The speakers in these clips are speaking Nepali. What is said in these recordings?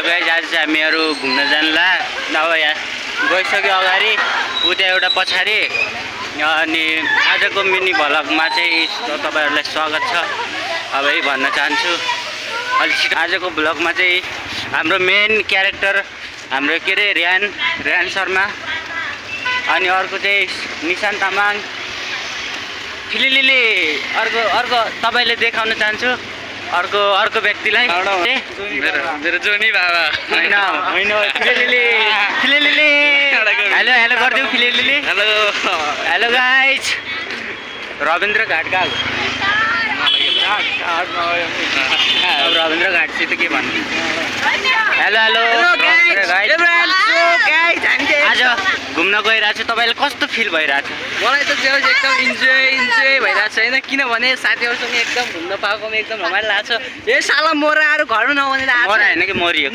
हेलो गाइस, आज चाहिँ हामीहरू घुम्न जानला। अब यहाँ गइसक्यो अगाडि, उता एउटा पछाडि। अनि आजको मिनी भ्लगमा चाहिँ तपाईहरुलाई स्वागत छ। अब यही भन्न चाहन्छु अलि छिटो। आजको भ्लगमा चाहिँ हाम्रो मेन क्यारेक्टर हाम्रो के रे रेहान शर्मा, अनि अर्को चाहिँ निशान तामाङ, फिलिलिली। अर्को तपाईले देखाउन चाहन्छु अर्को व्यक्तिलाई। मेरो जोनी बाबा हैन फिलिलिली। हेलो गर्दिउ फिलिलिली। हेलो गाइज, रविन्द्र घाटका रविन्द्र घाटसित के भन्नु। हेलो आज घुम्न गइरहेको छु। तपाईलाई कस्तो फिल भइरहेको छ? मलाई त एकदम इन्जोय भइरहेको छ होइन, किनभने साथीहरूसँग एकदम घुम्न पाएकोमा एकदम रमाइलो लाग्छ। ए साला मोराहरू घरमा नभनेर मोरा होइन कि मरियो।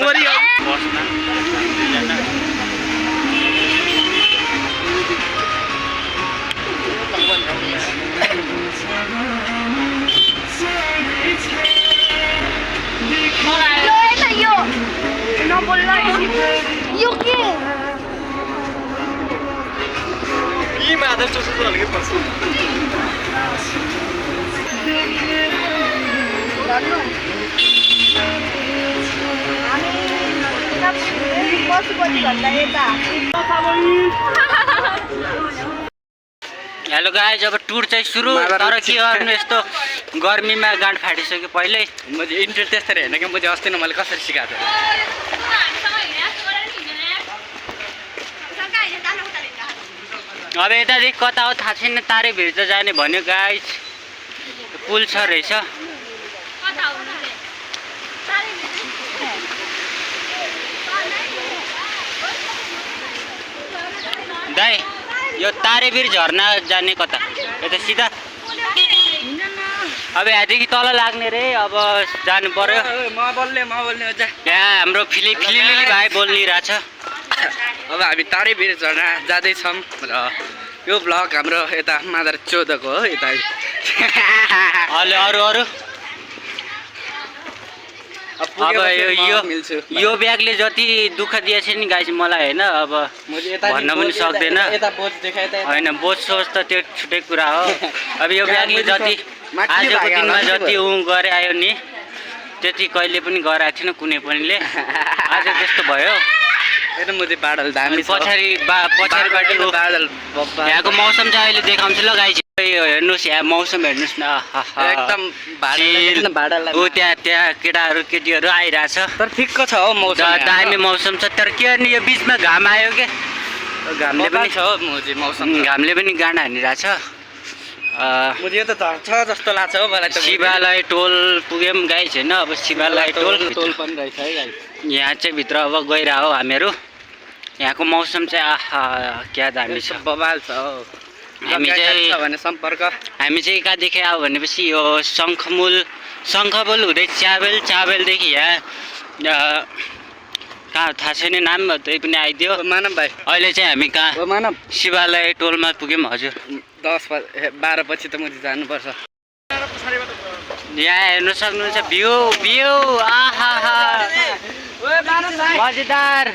माधव चोसो अलगे पर्छ। हेलो गाइज, अब टुर चाहिँ सुरु। तर के गर्नु, यस्तो गर्मीमा गाँड फाटिसक्यो पहिल्यै। म चाहिँ इन्ट्रेस्ट त्यस्तै होइन कि म चाहिँ अस्ति नै मैले कसरी सिकाएको थिएँ। अब यतादेखि कता हो थाहा छैन। तारे भिर जाने भन्यो गाइज। पुल छ रहेछ। दाइ, यो तारेभिर झर्ना जाने कता? यता सिधा। अब यहाँदेखि तल लाग्ने रे। अब जानु पर्यो। म बोल्ने यहाँ हाम्रो फिलिलिली भाइ बोलिरहेछ। अब हामी तारेभिर झर्ना जाँदैछौँ र यो भ्लग हाम्रो यता मादर 14 को हो। यता अरू अब यो ब्यागले जति दुःख दिएछ नि गाइस मलाई होइन, अब भन्न पनि सक्दैन। होइन बोझ सोच त त्यो छुट्टै कुरा हो। अब यो ब्यागले जति आजको दिनमा जति गरे आयो नि, त्यति कहिले पनि गराएको थिएन कुनै पनिले। आज त्यस्तो भयो। पछाडिबाट यहाँको मौसम चाहिँ अहिले देखाउँछु ल गाइस। हेर्नुहोस् यहाँ मौसम हेर्नुहोस् न, एकदम ऊ त्यहाँ केटीहरू आइरहेछ। तर ठिक्क छ हो मौसम, दामी मौसम छ। तर के अनि यो बिचमा घाम आयो के, घामले पनि घामले पनि गाँड हानिरहेछ। यो त छ जस्तो लाग्छ हो मलाई त। शिवालय टोल पुग्यौँ गाइस होइन। अब शिवालय टोल पनि रहेछ है गाइस। यहाँ चाहिँ भित्र अब गइरह हो हामीहरू। यहाँको मौसम चाहिँ आहा क्या दामी छ, बवाल छ हो। हामी चाहिँ कहाँदेखि आयो भनेपछि यो शङ्खबोल हुँदै च्याबेलदेखि यहाँ कहाँ थाहा छैन नाम, त्यही पनि आइदियो। मानव भाइ, अहिले चाहिँ हामी कहाँ शिवालय टोलमा पुग्यौँ। हजुर 10-12 पछि त म जानुपर्छ। यहाँ हेर्नु सक्नुहुन्छ भ्यू आहा मजेदार।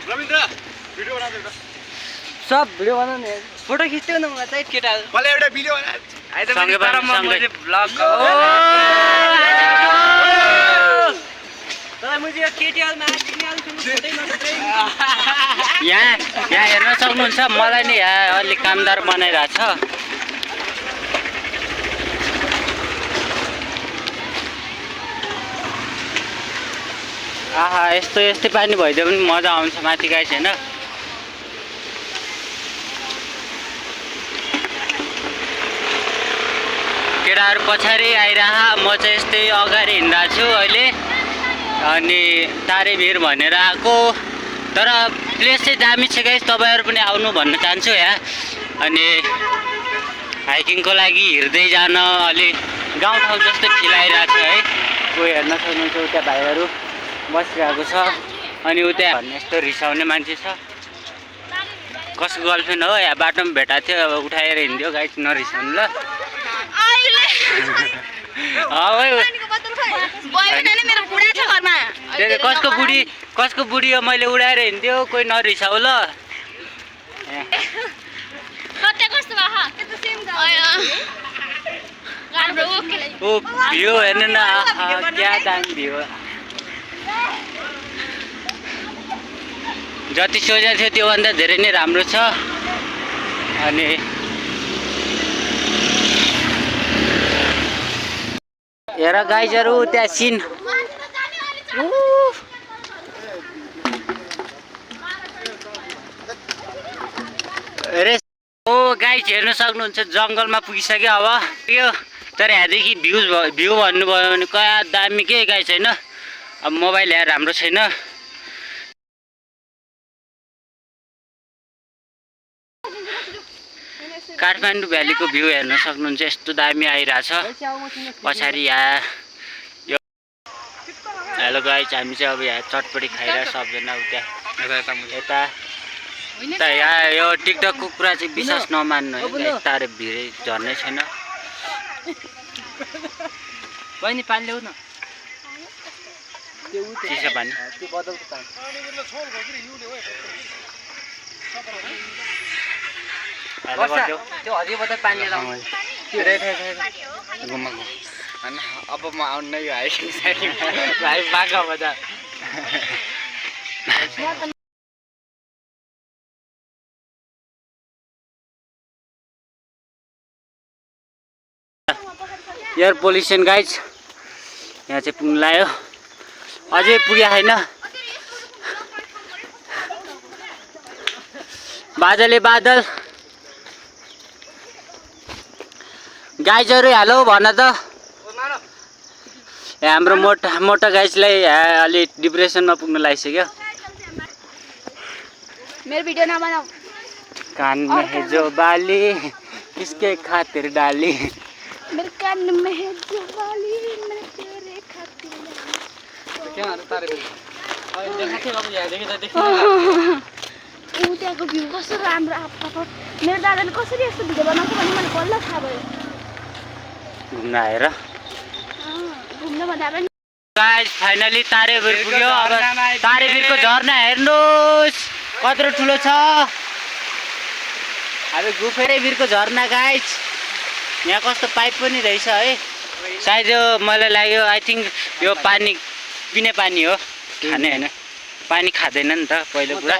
सब भिडियो बनाउने, फोटो खिच्थ्यो न मलाई चाहिँ केटाहरू। मलाई एउटा भिडियो यहाँ हेर्न सक्नुहुन्छ। मलाई नि यहाँ अलिक कामदार बनाइरहेछ। आहा यस्तै पानी भइदियो पनि मजा आउँछ माथि गाइस होइन। केटाहरू पछाडि आइरह, म चाहिँ यस्तै अगाडि हिँडिरहेको छु अहिले। अनि तारेभिर भनेर आएको। तर प्लेस चाहिँ दामी छ गाइस, तपाईँहरू पनि आउनु भन्न चाहन्छु यहाँ। अनि हाइकिङको लागि हिँड्दै जान अलि गाउँठाउँ जस्तै फिल आइरहेको छ है। कोही हेर्न सक्नुहुन्छ उता भाइहरू बसिरहेको छ। अनि उता भन्ने यस्तो रिसाउने मान्छे छ। कसको गर्लफ्रेन्ड हो यहाँ बाटोमा भेटाएको थियो। अब उठाएर हिँडिदियो गाइस, नरिसाउनु ल। कसको बुढी हो मैले उडाएर हिँड्थ्यो कोही नरिसाउ ल ओ भ्यू हेर्नु न क्या दामी भ्यू जति सोचेको थियो त्योभन्दा धेरै नै राम्रो छ अनि हेर गाइजहरू त्यहाँ सिन ओ गाइज हेर्न सक्नुहुन्छ जङ्गलमा पुगिसक्यो अब यो तर यहाँदेखि भ्यू भन्नुभयो भने क्या दामी के गाइज छैन अब मोबाइल यहाँ राम्रो छैन काठमाडौँ भ्यालीको भ्यू हेर्न सक्नुहुन्छ यस्तो दामी आइरहेछ पछाडि यहाँ यो हेलो गाइज हामी चाहिँ अब यहाँ चटपटी खाइरहेको सबजना यता यहाँ यो टिकटकको कुरा चाहिँ विश्वास नमान्नु है तारे भिडै झर्नै छैन बहिनी पानी ल्याउ न चिसो पानी त्यो हरियोबाट पानी लाउनु अब म आउनु नै भाइ बाघा बजार एयर पोल्युसन गाइज यहाँ चाहिँ पुग्नु लाग्यो अझै पुगेको छैन बादलै बादल गाइजहरू हेलो भन त हाम्रो मोटा गाइजलाई अलि डिप्रेसनमा पुग्न लागिसक्यो मेरो भिडियो नबनाऊ कान में है जो बाली किसके खातिर डाली मेरे कान में है जो बाली मैं तेरे खातिर त्यहाँको भ्यू कस्तो राम्रो आफ्नो मेरो दादाले कसरी यस्तो भिडियो बनाउँछ भने मलाई बल्ल थाहा भयो घुम्न आएर घुम्न भन्दा पनि गाइस फाइनली तारेभिर पुग्यो अब तारेभिरको झरना हेर्नुहोस् कत्रो ठुलो छ अब गुफेरभिरको झरना गाइस यहाँ कस्तो पाइप पनि रहेछ है सायद यो मलाई लाग्यो आई थिङ्क यो पानी पिउने पानी हो खाने होइन पानी खाँदैन नि त पहिलो कुरा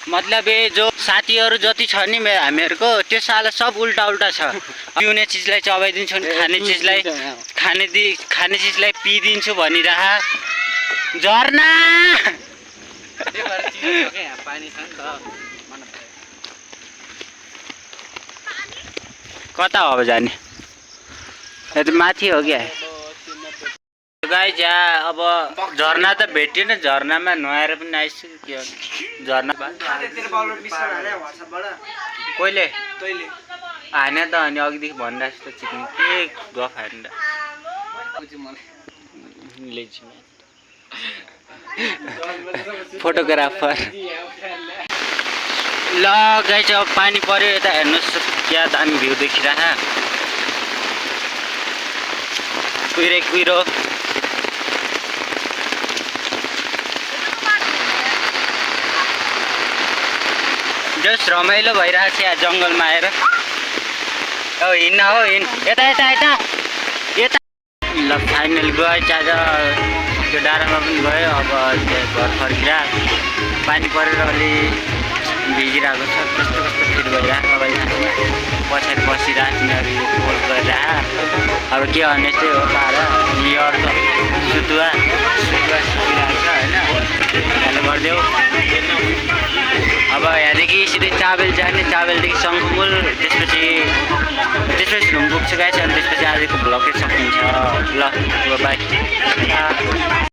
मतलब ये जो साथीहरू जति छ नि हामीहरूको त्यो साला सब उल्टा उल्टा छ पिउने चिजलाई चबाइदिन्छु नि खाने चिजलाई पिइदिन्छु भनिरह झरना कता हो अब जाने यो त माथि हो क्या गाइज यहाँ अब झरना त भेटिएन झरनामा नुहाएर पनि आइसक्यो के झरना कहिले हाने त अनि अघिदेखि भनिरहेको छु त चिकन के गफ हाने फोटोग्राफर ल गाइज अब पानी पर्यो यता हेर्नुहोस् क्या दामी भ्यू देखिरह कुहिरो जस्ट रमाइलो भइरहेको छ यहाँ जङ्गलमा आएर हिँड्न हो यता ल फाइनल गयो आज त्यो डाँडामा पनि गयो अब घर फर्किरा पानी परेर अलि भिजिरहेको छ कस्तो फिल भइरहेको तपाईँले पछाडि बसिरहेको तिनीहरू पोल गरिरहेको अब के भने चाहिँ हो पाएर नियर त सुतुवा सुतिरहेको छ होइन हेलो गरिदेऊ अब यहाँदेखि सिधै चाबेल जाने चाबेलदेखि सङ्कुमुल त्यसपछि लुम पुग्छ गाइस अनि त्यसपछि आजको भ्लग सकिन्छ ल बाई